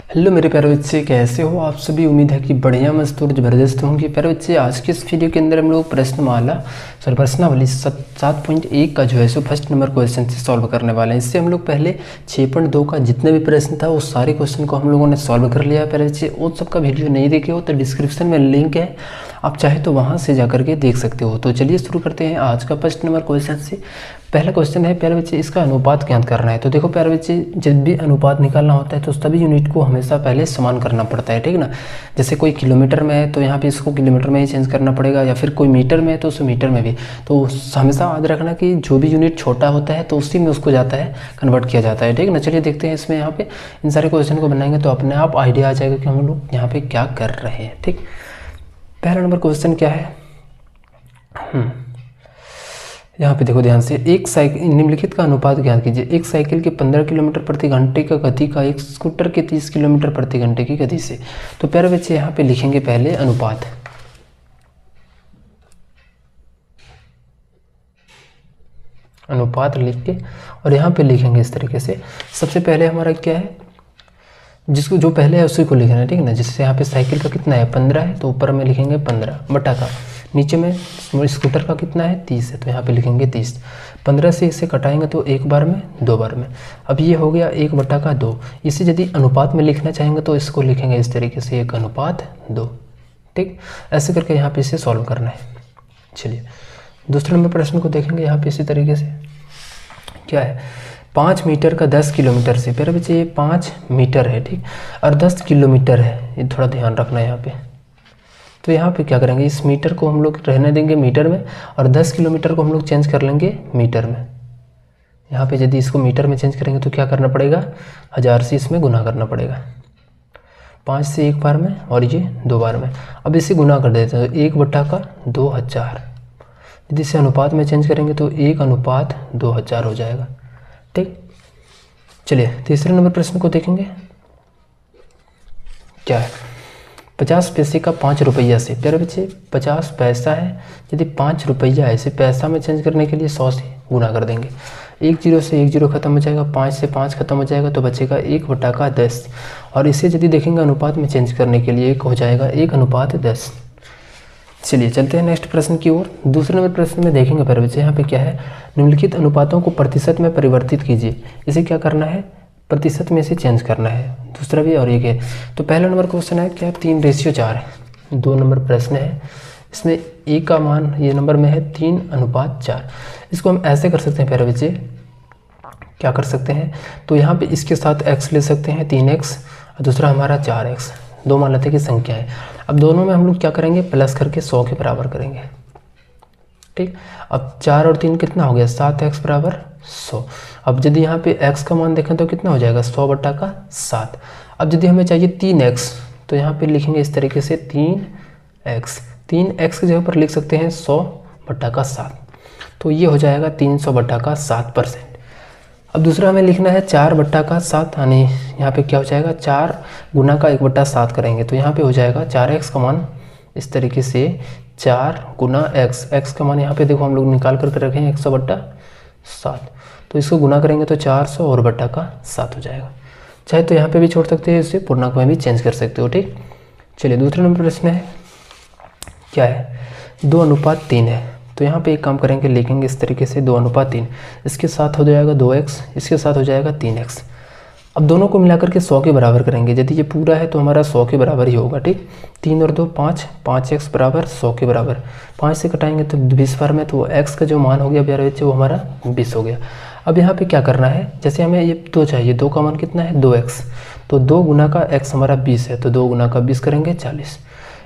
Hello मेरे प्यारे बच्चे, कैसे हो आप सभी। उम्मीद है कि बढ़िया मस्त और ज़बरदस्त होंगे। प्यारे बच्चे, आज के इस वीडियो के अंदर हम लोग प्रश्नावली 7.1 का जो है सो फर्स्ट नंबर क्वेश्चन से सॉल्व करने वाले हैं। इससे हम लोग पहले 6.2 का जितने भी प्रश्न था वो सारे क्वेश्चन को हम लोगों ने सॉल्व कर लिया। प्यारे बच्चे, वो सबका वीडियो नहीं देखे हो तो डिस्क्रिप्शन में लिंक है, आप चाहे तो वहाँ से जा करके देख सकते हो। तो चलिए शुरू करते हैं आज का फर्स्ट नंबर क्वेश्चन से। पहला क्वेश्चन है प्यारे बच्चे, इसका अनुपात ज्ञात करना है। तो देखो प्यारे बच्चे, जब भी अनुपात निकालना होता है तो सभी यूनिट को हमेशा पहले समान करना पड़ता है, ठीक ना। जैसे कोई किलोमीटर में है तो यहाँ पे इसको किलोमीटर में ही चेंज करना पड़ेगा, या फिर कोई मीटर में है तो उसे मीटर में भी। तो हमेशा याद रखना कि जो भी यूनिट छोटा होता है तो उसी में उसको जाता है कन्वर्ट किया जाता है, ठीक ना। चलिए देखते हैं इसमें यहाँ पे इन सारे क्वेश्चन को बनाएंगे तो अपने आप आइडिया आ जाएगा कि हम लोग यहाँ पे क्या कर रहे हैं, ठीक। पहला नंबर क्वेश्चन क्या है, यहाँ पे देखो ध्यान से। एक साइकिल निम्नलिखित का अनुपात ज्ञात कीजिए। एक साइकिल के 15 किलोमीटर प्रति घंटे का गति का एक स्कूटर के 30 किलोमीटर प्रति घंटे की गति से। तो प्यारे बच्चे, यहाँ पे लिखेंगे पहले अनुपात। अनुपात लिख के और यहाँ पे लिखेंगे इस तरीके से। सबसे पहले हमारा क्या है, जिसको जो पहले है उसी को लिखना है, ठीक ना। जिससे यहाँ पे साइकिल का कितना है 15 है तो ऊपर में लिखेंगे 15 बटा का, नीचे में स्कूटर का कितना है 30 है तो यहाँ पे लिखेंगे 30। 15 से इसे कटाएंगे तो एक बार में दो बार में। अब ये हो गया 1 बटा का 2। इसे यदि अनुपात में लिखना चाहेंगे तो इसको लिखेंगे इस तरीके से 1 अनुपात 2, ठीक। ऐसे करके यहाँ पे इसे सॉल्व करना है। चलिए दूसरे नंबर प्रश्न को देखेंगे। यहाँ पे इसी तरीके से क्या है, 5 मीटर का 10 किलोमीटर से। प्यारे बच्चे, ये 5 मीटर है, ठीक, और 10 किलोमीटर है, ये थोड़ा ध्यान रखना है यहाँ पे। तो यहाँ पे क्या करेंगे, इस मीटर को हम लोग रहने देंगे मीटर में और 10 किलोमीटर को हम लोग चेंज कर लेंगे मीटर में। यहाँ पे यदि इसको मीटर में चेंज करेंगे तो क्या करना पड़ेगा, 1000 से इसमें गुना करना पड़ेगा। 5 से एक बार में और ये 2 बार में। अब इसे गुना कर देते हैं, 1 बटा का 2000। यदि इसे अनुपात में चेंज करेंगे तो 1 अनुपात 2000 हो जाएगा, ठीक। चलिए तीसरे नंबर प्रश्न को देखेंगे। क्या है, 50 पैसे का 5 रुपया से। प्यारे बच्चे, 50 पैसा है, यदि 5 रुपया है इसे पैसा में चेंज करने के लिए 100 से गुना कर देंगे। 1 0 से 1 0 खत्म हो जाएगा, 5 से 5 खत्म हो जाएगा तो बचेगा 1 बटा का 10। और इसे यदि देखेंगे अनुपात में चेंज करने के लिए 1 हो जाएगा 1 अनुपात 10। चलिए चलते हैं नेक्स्ट प्रश्न की ओर। दूसरे नंबर प्रश्न में देखेंगे प्यारे बच्चे, यहाँ पे क्या है, निम्नलिखित अनुपातों को प्रतिशत में परिवर्तित कीजिए। इसे क्या करना है, प्रतिशत में से चेंज करना है। दूसरा भी और एक है। तो पहला नंबर क्वेश्चन है क्या, 3:4 है। 2 नंबर प्रश्न है, इसमें ए का मान ये नंबर में है 3:4। इसको हम ऐसे कर सकते हैं प्यारे बच्चे, क्या कर सकते हैं, तो यहाँ पे इसके साथ x ले सकते हैं 3x और दूसरा हमारा 4x, दो मान लेते हैं कि संख्या है। अब दोनों में हम लोग क्या करेंगे, प्लस करके 100 के बराबर करेंगे, ठीक। अब 4 और 3 कितना हो गया, 7x बराबर 100। अब यदि यहाँ पे x का मान देखें तो कितना हो जाएगा, 100 बटा का 7। अब यदि हमें चाहिए 3x तो यहाँ पे लिखेंगे इस तरीके से 3x। 3x की जगह पर लिख सकते हैं 100 बटा का 7, तो ये हो जाएगा 300 बटा का 7%। अब दूसरा हमें लिखना है 4 बटा का 7, यानी यहाँ पे क्या हो जाएगा, 4 गुना का 1 बटा 7 करेंगे तो यहाँ पे हो जाएगा 4x का मान इस तरीके से 4 गुना x का मान यहाँ पे देखो हम लोग निकाल करके रखें 100 बटा 7, तो इसको गुना करेंगे तो 400 और बटा का 7 हो जाएगा। चाहे तो यहाँ पे भी छोड़ सकते हैं, इसे पूर्णांक में भी चेंज कर सकते हो, ठीक। चलिए दूसरा नंबर प्रश्न है, क्या है, 2:3 है। तो यहाँ पे एक काम करेंगे, लिखेंगे इस तरीके से 2:3। इसके साथ हो जाएगा 2x, इसके साथ हो जाएगा 3x। अब दोनों को मिलाकर के 100 के बराबर करेंगे। यदि ये पूरा है तो हमारा 100 के बराबर ही होगा, ठीक। 3 और 2 5, 5x बराबर 100 के बराबर। 5 से कटाएंगे तो 20 बार में, तो x का जो मान हो गया प्यारे बच्चे वो हमारा 20 हो गया। अब यहाँ पे क्या करना है, जैसे हमें ये 2 चाहिए, 2 का मान कितना है 2x, तो 2 गुना का x हमारा 20 है तो 2 गुना का 20 करेंगे 40।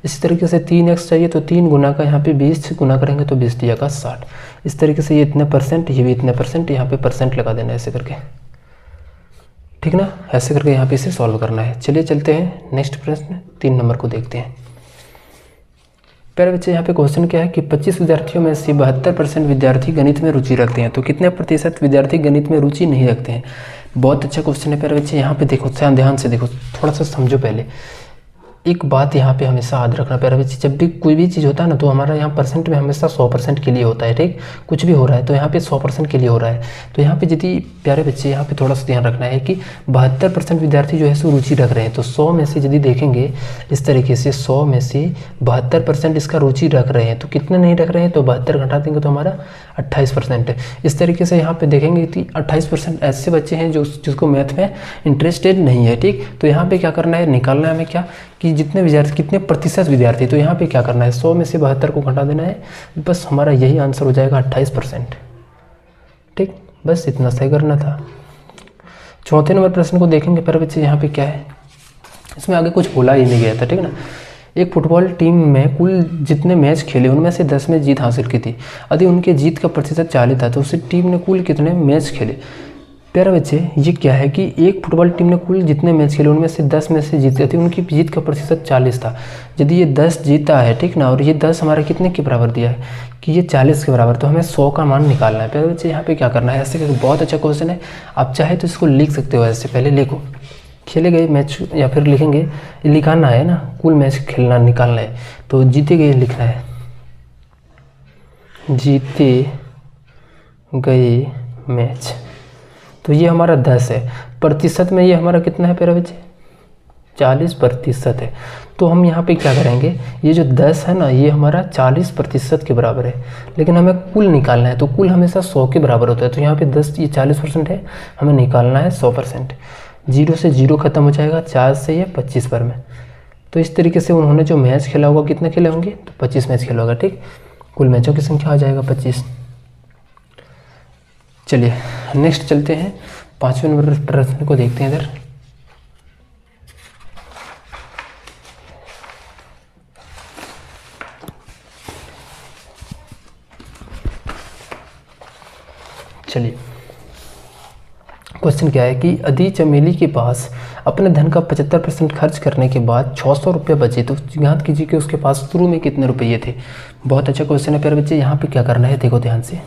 इसी तरीके से 3x चाहिए तो 3 गुना का यहाँ पे 20 गुना करेंगे तो 20 दिया का 60। इस तरीके से ये इतने परसेंट, ये भी इतने परसेंट, यहाँ पे परसेंट लगा देना ऐसे करके, ठीक ना। ऐसे करके यहाँ पे इसे सॉल्व करना है। चलिए चलते हैं नेक्स्ट प्रश्न 3 नंबर को देखते हैं। प्यारे बच्चे, यहाँ पे क्वेश्चन क्या है कि 25 विद्यार्थियों में से 72% विद्यार्थी गणित में रुचि रखते हैं, तो कितने प्रतिशत विद्यार्थी गणित में रुचि नहीं रखते हैं। बहुत अच्छा क्वेश्चन है प्यारे बच्चे। यहाँ पे देखो, ध्यान से देखो, थोड़ा सा समझो पहले। एक बात यहाँ पे हमेशा याद रखना प्यारे बच्चे, जब भी कोई भी चीज़ होता है ना तो हमारा यहाँ परसेंट में हमेशा 100% के लिए होता है, ठीक। कुछ भी हो रहा है तो यहाँ पे 100% के लिए हो रहा है। तो यहाँ पे यदि प्यारे बच्चे यहाँ पे थोड़ा सा ध्यान रखना है कि 72% विद्यार्थी जो है सो रुचि रख रहे हैं। तो 100 में से यदि देखेंगे इस तरीके से 100 में से 72% इसका रुचि रख रहे हैं, तो कितने नहीं रख रहे हैं, तो 72 घटा देंगे तो हमारा 28% है। इस तरीके से यहाँ पे देखेंगे कि 28% ऐसे बच्चे हैं जिसको मैथ में इंटरेस्टेड नहीं है, ठीक। तो यहाँ पे क्या करना है, निकालना है हमें क्या कि जितने विद्यार्थी कितने प्रतिशत विद्यार्थी, तो यहाँ पे क्या करना है 100 में से 72 को घटा देना है, बस हमारा यही आंसर हो जाएगा 28%, ठीक। बस इतना सही करना था। चौथे नंबर प्रश्न को देखेंगे पर बच्चे, यहाँ पे क्या है, इसमें आगे कुछ बोला ही नहीं गया था, ठीक ना। एक फुटबॉल टीम में कुल जितने मैच खेले उनमें से 10 में जीत हासिल की थी। यदि उनके जीत का प्रतिशत 40 था तो उस टीम ने कुल कितने मैच खेले। प्यारे बच्चे ये क्या है कि एक फुटबॉल टीम ने कुल जितने मैच खेले उनमें से 10 में से जीते थे, उनकी जीत का प्रतिशत 40 था। यदि ये 10 जीता है, ठीक ना, और ये 10 हमारा कितने के बराबर दिया है कि ये 40 के बराबर, तो हमें 100 का मान निकालना है। प्यारे बच्चे यहाँ पे क्या करना है, ऐसे करके बहुत अच्छा क्वेश्चन है, आप चाहे तो इसको लिख सकते हो। ऐसे पहले लिखो खेले गए मैच, या फिर लिखेंगे लिखाना है ना, कुल मैच खेलना निकालना है, तो जीते गए लिखना है, जीते गए मैच। तो ये हमारा 10 है, प्रतिशत में ये हमारा कितना है प्यारे बच्चे, 40% है। तो हम यहाँ पे क्या करेंगे, ये जो 10 है ना ये हमारा 40% के बराबर है, लेकिन हमें कुल निकालना है, तो कुल हमेशा 100 के बराबर होता है। तो यहाँ पे 10 ये 40% है, हमें निकालना है 100%। 0 से 0 खत्म हो जाएगा, 4 से ये 25 पर में। तो इस तरीके से उन्होंने जो मैच खेला होगा, कितने खेले होंगे, तो 25 मैच खेला होगा, ठीक। कुल मैचों की संख्या आ जाएगा 25। चलिए नेक्स्ट चलते हैं, 5वें नंबर प्रश्न को देखते हैं इधर। चलिए क्वेश्चन क्या है कि यदि चमेली के पास अपने धन का 75% खर्च करने के बाद 600 रुपये बचे तो ज्ञात कीजिए कि उसके पास शुरू में कितने रुपये थे। बहुत अच्छा क्वेश्चन है प्यारे बच्चे। यहाँ पे क्या करना है, देखो ध्यान से,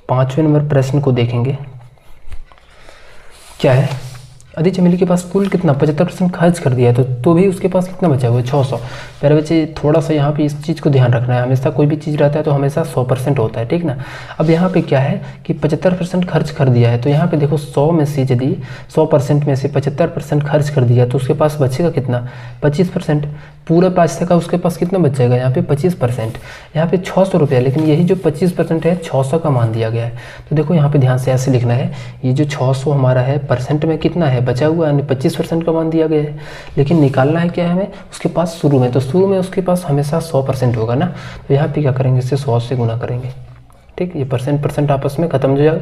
5वें नंबर प्रश्न को देखेंगे। क्या है, यदि चमेली के पास कुल कितना 75% खर्च कर दिया है तो भी उसके पास कितना बचा हुआ है, 600। प्यारे बच्चे थोड़ा सा यहाँ पे इस चीज़ को ध्यान रखना है, हमेशा कोई भी चीज़ रहता है तो हमेशा 100% होता है, ठीक ना। अब यहाँ पे क्या है कि 75% खर्च कर दिया है, तो यहाँ पे देखो 100 में से यदि 100% में से 75% खर्च कर दिया तो उसके पास बचेगा कितना, 25%। पूरा पैसे का उसके पास कितना बच जाएगा, यहाँ पे 25%। यहाँ पे 600 रुपये, लेकिन यही जो 25% है 600 का मान दिया गया है। तो देखो यहाँ पे ध्यान से ऐसे लिखना है, ये जो 600 हमारा है परसेंट में कितना है बचा हुआ, यानी 25% का मान दिया गया है, लेकिन निकालना है क्या है हमें उसके पास शुरू में। तो शुरू में उसके पास हमेशा 100% होगा ना, तो यहाँ पे क्या करेंगे, इससे 100 से गुना करेंगे, ठीक। ये परसेंट आपस में खत्म हो जाएगा,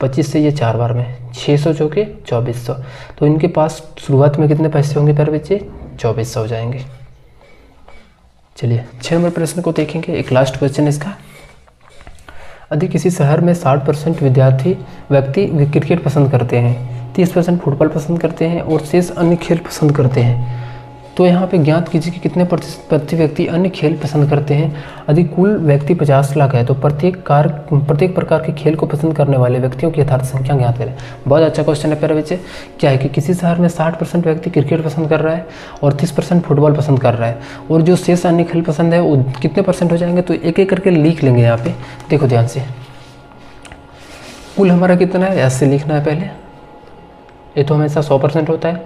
25 से ये 4 बार में 600 जो के 2400, तो इनके पास शुरुआत में कितने पैसे होंगे प्यारे बच्चे, 2400 हो जाएंगे। चलिए 6 नंबर प्रश्न को देखेंगे, एक लास्ट क्वेश्चन है इसका। यदि किसी शहर में 60% व्यक्ति क्रिकेट पसंद करते हैं, 30% फुटबॉल पसंद करते हैं और शेष अन्य खेल पसंद करते हैं, तो यहाँ पे ज्ञात कीजिए कि कितने प्रति व्यक्ति अन्य खेल पसंद करते हैं। यदि कुल व्यक्ति 50 लाख है तो प्रत्येक प्रकार के खेल को पसंद करने वाले व्यक्तियों की यथार्थ संख्या ज्ञात करें। बहुत अच्छा क्वेश्चन है प्यारे बच्चे। क्या है कि किसी शहर में 60% व्यक्ति क्रिकेट पसंद कर रहा है और 30% फुटबॉल पसंद कर रहा है, और जो शेष अन्य खेल पसंद है वो कितने परसेंट हो जाएंगे, तो एक एक करके लिख लेंगे। यहाँ पे देखो ध्यान से, कुल हमारा कितना है ऐसे लिखना है पहले, ये तो हमेशा 100% होता है।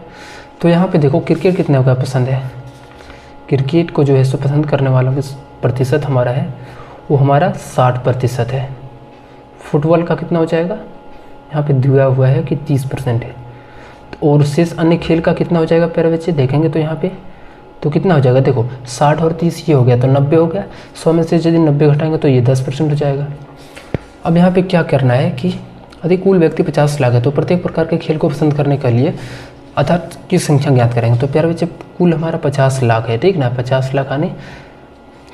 तो यहाँ पे देखो क्रिकेट कितने का पसंद है, क्रिकेट को जो है सो पसंद करने वालों का प्रतिशत हमारा है वो हमारा 60% है। फुटबॉल का कितना हो जाएगा, यहाँ पे दिया हुआ है कि 30% है। और शेष अन्य खेल का कितना हो जाएगा प्यारे बच्चे, देखेंगे तो यहाँ पे तो कितना हो जाएगा, देखो 60 और 30 ये हो गया तो 90 हो गया। 100 में से यदि 90 घटाएंगे तो ये 10% हो जाएगा। अब यहाँ पे क्या करना है कि यदि कुल व्यक्ति 50 लाख है तो प्रत्येक प्रकार के खेल को पसंद करने के लिए अर्थात की संख्या ज्ञात करेंगे। तो प्यारे बच्चे कुल हमारा 50 लाख है, ठीक ना। 50 लाख आने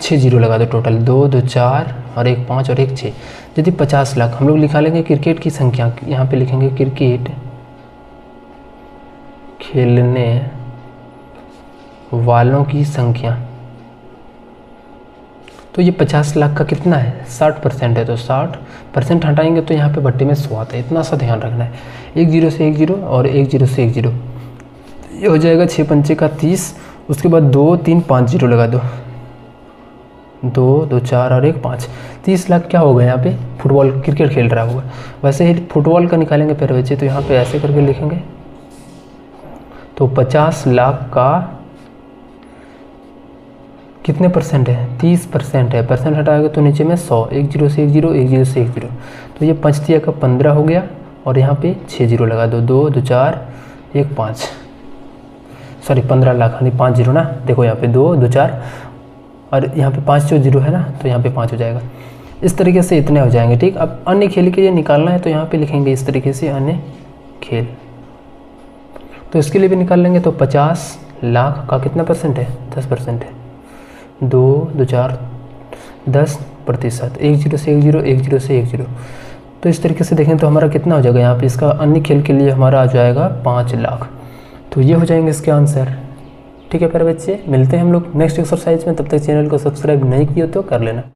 6 जीरो लगा दो, टोटल 2 2 4 और 1 5 और 1 6। यदि 50 लाख हम लोग लिखा लेंगे क्रिकेट की संख्या, यहाँ पे लिखेंगे क्रिकेट खेलने वालों की संख्या, तो ये 50 लाख का कितना है 60% है, तो 60% हटाएंगे तो यहाँ पे भट्टे में 100 आता है। इतना सा ध्यान रखना है, 1 0 से 1 0 और 1 0 से 1 0, ये हो जाएगा 6 पंचे का 30। उसके बाद 2 3 5 जीरो लगा दो, 2 2 4 और 1 5, 30 लाख क्या होगा यहाँ पे, फुटबॉल क्रिकेट खेल रहा होगा। वैसे ही फुटबॉल का निकालेंगे प्यारे बच्चे, तो यहाँ पे ऐसे करके लिखेंगे। तो 50 लाख का कितने परसेंट है, 30% है। परसेंट हटाएगा तो नीचे में 100, 1 जीरो से 1 जीरो, 1 जीरो से 1 जीरो, तो ये 5 दिया का 15 हो गया। और यहाँ पे 6 जीरो लगा दो, 2 2 4 1 5, सॉरी 15 लाख यानी 5 जीरो ना, देखो यहाँ पे 2 2 4 और यहाँ पे 5 जो जीरो है ना, तो यहाँ पे 5 हो जाएगा। इस तरीके से इतने हो जाएंगे। ठीक, अब अन्य खेल के लिए निकालना है तो यहाँ पे लिखेंगे इस तरीके से अन्य खेल, तो इसके लिए भी निकाल लेंगे। तो 50 लाख का कितना परसेंट है, 10% है, 2 2 4 10%, 1 जीरो से 1 जीरो, 1 जीरो से 1 जीरो। तो इस तरीके से देखें तो हमारा कितना हो जाएगा यहाँ पे, इसका अन्य खेल के लिए हमारा आ जाएगा 5 लाख। तो ये हो जाएंगे इसके आंसर। ठीक है प्यारे बच्चे, मिलते हैं हम लोग नेक्स्ट एक्सरसाइज में। तब तक चैनल को सब्सक्राइब नहीं किया तो कर लेना।